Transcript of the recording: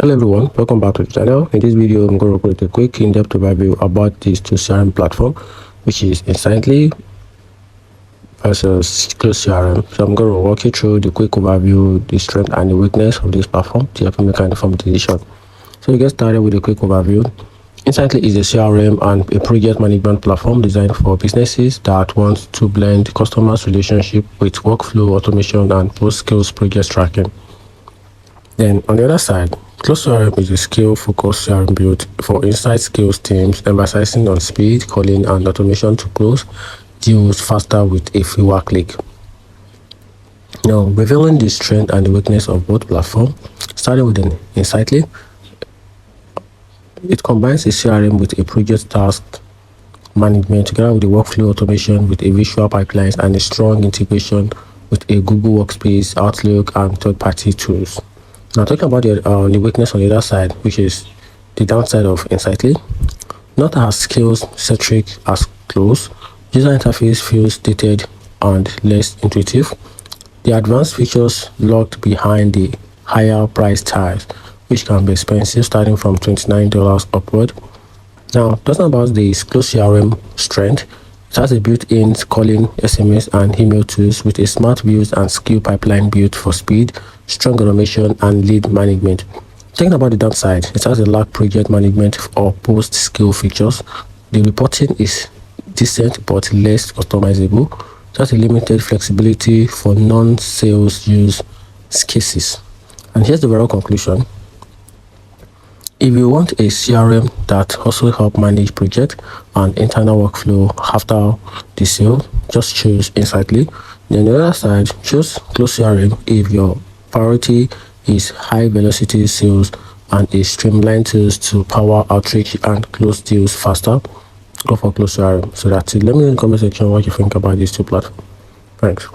Hello everyone, welcome back to the channel. In this video, I'm going to create a quick in-depth overview about these two CRM platform, which is Instantly versus Close CRM. So I'm going to walk you through the quick overview, the strength and the weakness of this platform to help you make an informed decision. So we get started with a quick overview. Instantly is a CRM and a project management platform designed for businesses that want to blend customers' relationship with workflow automation and post-skills project tracking. Then on the other side, Close CRM is a skill-focused CRM built for inside skills teams, emphasizing on speed, calling, and automation to close deals faster with a fewer click. Now, revealing the strength and the weakness of both platforms, starting with an Instantly, it combines a CRM with a project task management together with the workflow automation with a visual pipelines and a strong integration with a Google Workspace, Outlook, and third-party tools. Now, talking about the weakness on the other side, which is the downside of Instantly, not as skills-centric as Close, user interface feels dated and less intuitive. The advanced features locked behind the higher price tags, which can be expensive, starting from $29 upward. Now, talking about the Close CRM strength, it has a built-in calling, SMS, and email tools with a smart views and skill pipeline built for speed, strong automation, and lead management. Talking about the downside, it has a lack project management or post-skill features. The reporting is decent but less customizable. It has a limited flexibility for non-sales use cases. And here's the overall conclusion. If you want a CRM that also help manage project and internal workflow after the sale, just choose Instantly. Then the other side, choose Close CRM if your priority is high velocity sales and a streamlined tools to power outreach and close deals faster. Go for Close CRM. So that's it. Let me know in the comment section what you think about these two platforms. Thanks.